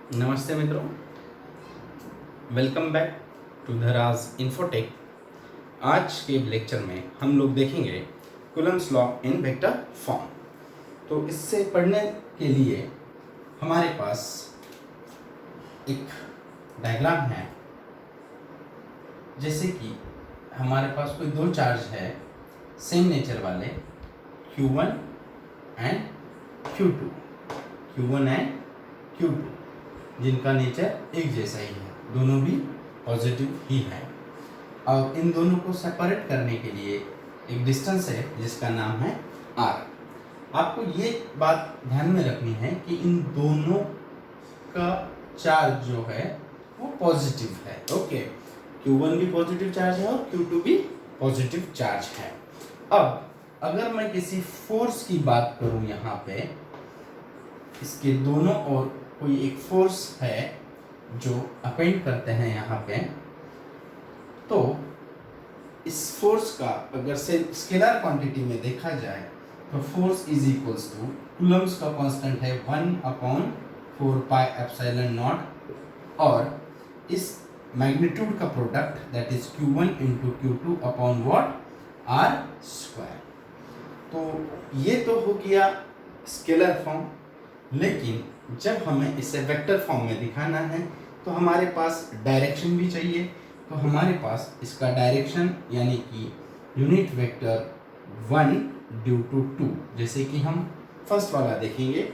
नमस्ते मित्रों, welcome back to the Raj Infotech. आज के लेक्चर में हम लोग देखेंगे Coulomb's law in vector form. तो इससे पढ़ने के लिए हमारे पास एक डायग्राम है। जैसे कि हमारे पास कोई दो चार्ज है सेम नेचर वाले Q1 and Q2, Q1 and Q2 जिनका नेचर एक जैसा ही है, दोनों भी पॉजिटिव ही है। और इन दोनों को सेपरेट करने के लिए एक डिस्टेंस है जिसका नाम है R। आपको ये बात ध्यान में रखनी है कि इन दोनों का चार्ज जो है वो पॉजिटिव है। ओके, Q1 भी पॉजिटिव चार्ज है और Q2 भी पॉजिटिव चार्ज है। अब अगर मैं किसी फोर्स की बात करूं, यहाँ पे इसके दोनों ओर कोई एक फोर्स है जो अपेंड करते हैं यहाँ पे, तो इस फोर्स का अगर से स्केलर क्वांटिटी में देखा जाए तो force is equals to Coulomb's का कांस्टेंट है 1/4πε0 और इस मैग्नीट्यूड का product that is Q1 into Q2 upon what R²। तो ये तो हो गया स्केलर फॉर्म, लेकिन जब हमें इसे वेक्टर फॉर्म में दिखाना है तो हमारे पास डायरेक्शन भी चाहिए। तो हमारे पास इसका डायरेक्शन यानी कि यूनिट वेक्टर 1 ड्यू टू 2, जैसे कि हम फर्स्ट वाला देखेंगे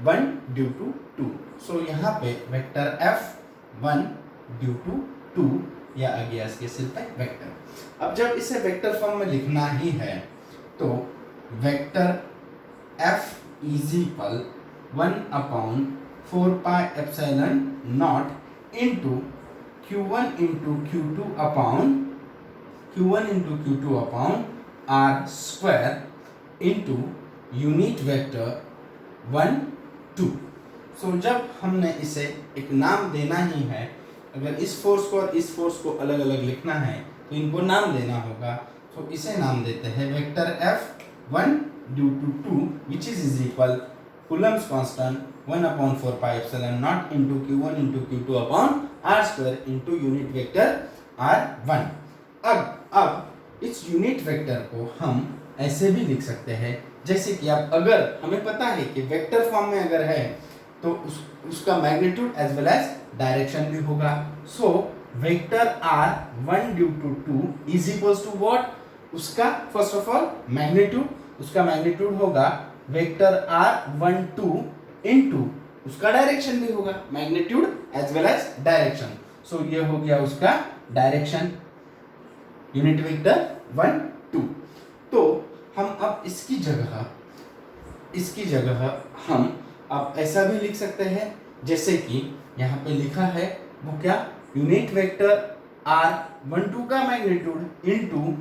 1 ड्यू टू 2। सो यहाँ पे वेक्टर F1 ड्यू टू 2 या आ गया इसके सिर पे वेक्टर। अब जब इसे वेक्टर फॉर्म में लिखना ही है तो vector F is equal 1/4πε0 into Q1 into Q2 upon R² into unit vector 1 2। So जब हमने इसे एक नाम देना ही है, अगर इस फोर्स को और इस फोर्स को अलग अलग लिखना है तो इनको नाम देना होगा। तो इसे नाम देते हैं vector F1 due to 2 which is equal Coulomb's constant 1/4πε0 into Q1 into Q2 upon R² into unit vector R1। अब इस यूनिट वेक्टर को हम ऐसे भी लिख सकते हैं, जैसे कि अब अगर हमें पता है कि वेक्टर फॉर्म में अगर है तो उसका magnitude as well as direction भी होगा। So vector R1 due to 2 is equals to what, उसका फर्स्ट ऑफ ऑल मैग्नीट्यूड, उसका मैग्नीट्यूड होगा वेक्टर R12 इंटू उसका डायरेक्शन भी होगा, magnitude as well as direction. So ये हो गया उसका डायरेक्शन यूनिट वेक्टर 1 2। तो हम अब इसकी जगह हम अब ऐसा भी लिख सकते हैं, जैसे कि यहाँ पे लिखा है वो क्या, यूनिट वेक्टर R12 का magnitude into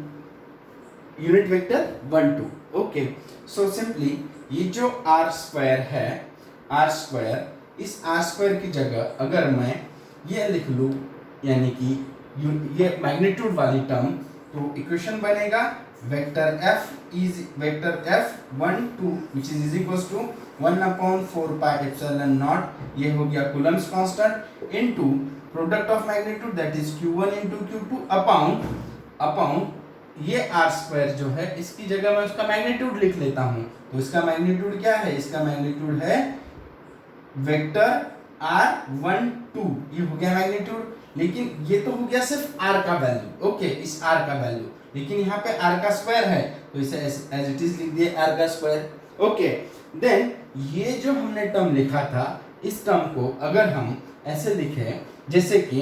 unit vector 1 2। Okay, so simply ये जो R² है, R², इस R² की जगह अगर मैं ये लिख लूँ यानी कि ये मैग्नीट्यूड वाली टर्म, तो इक्वेशन बनेगा vector F1 2 which is equals to 1/4πε0, ये हो गया Coulomb's constant into product of magnitude that is Q1 into Q2 upon ये R² जो है इसकी जगह मैं उसका मैग्नीट्यूड लिख लेता हूं। तो इसका मैग्नीट्यूड क्या है, इसका मैग्नीट्यूड है वेक्टर R12, ये हो गया मैग्नीट्यूड। लेकिन ये तो हो गया सिर्फ R का वैल्यू, ओके, इस R का वैल्यू, लेकिन यहाँ पे R का स्क्वायर है तो इसे एज इट इज लिख दिए R का स्क्वायर। ओके, देन ये जो हमने टर्म लिखा था, इस टर्म को अगर हम ऐसे लिखें जैसे कि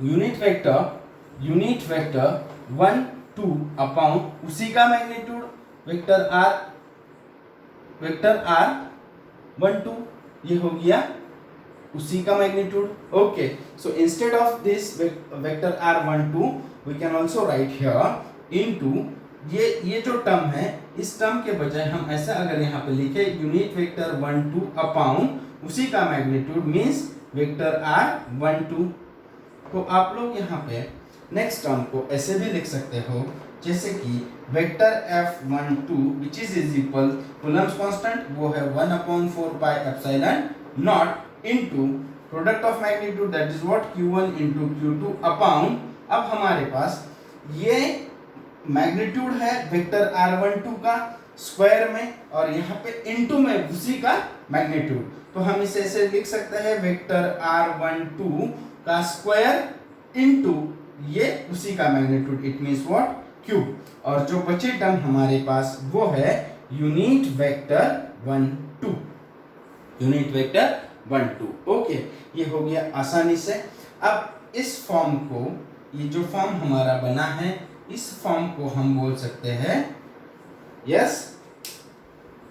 यूनिट वेक्टर 1 2 अपॉन उसी का मैग्नीट्यूड वेक्टर R1 2, ये हो गया उसी का magnitude. Okay, so instead of this vector R12 we can also write here into ये जो टर्म है, इस टर्म के बजाय हम ऐसा अगर यहाँ पे लिखे यूनिट वेक्टर 1 2 अपॉन उसी का मैग्नीट्यूड मींस वेक्टर R12। तो आप लोग यहाँ पे नेक्स्ट टर्म को ऐसे भी लिख सकते हो, जैसे कि vector F12 which is equal Coulomb's constant वो है 1/4 pi epsilon not into product of magnitude that is what Q1 into Q2 upon, अब हमारे पास ये मैग्नीट्यूड है वेक्टर R12 का स्क्वायर में और यहाँ पे इनटू में उसी का मैग्नीट्यूड, तो हम इसे ऐसे लिख सकते हैं वेक्टर R12 का स्क्वायर इनटू ये उसी का magnitude, it means what cube, और जो बचे टर्म हमारे पास वो है unit vector 1 2, unit vector 1 2। Okay, ये हो गया आसानी से। अब इस फॉर्म को, ये जो फॉर्म हमारा बना है, इस फॉर्म को हम बोल सकते हैं yes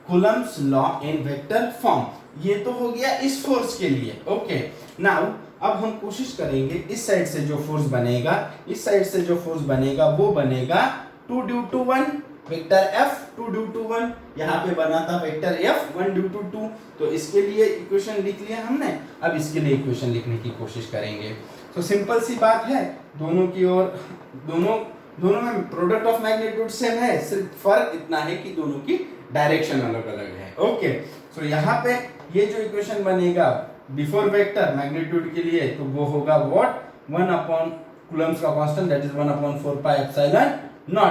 Coulomb's law in vector form. ये तो हो गया इस फोर्स के लिए। ओके, नाउ अब हम कोशिश करेंगे इस साइड से जो फोर्स बनेगा, इस साइड से जो फोर्स बनेगा वो बनेगा 2 due to 1 vector F 2 due to 1, यहाँ पे बना था वेक्टर F 1 ड्यू टू 2, तो इसके लिए इक्वेशन लिख लिया हमने। अब इसके लिए इक्वेशन लिखने की कोशिश करेंगे। तो सिंपल सी बात है, दोनों की ओर दोनों में प्रोडक्ट ऑफ मैग्नीट्यूड सेम है, सिर्फ फर्क इतना है कि दोनों की डायरेक्शन अलग अलग है। ओके, सो यहाँ पे ये जो इक्वेशन बनेगा बिफोर वेक्टर मैग्नीट्यूड के लिए, तो वो होगा व्हाट 1 अपॉन कूलम्ब्स का constant that is 1 upon 4 pi epsilon not.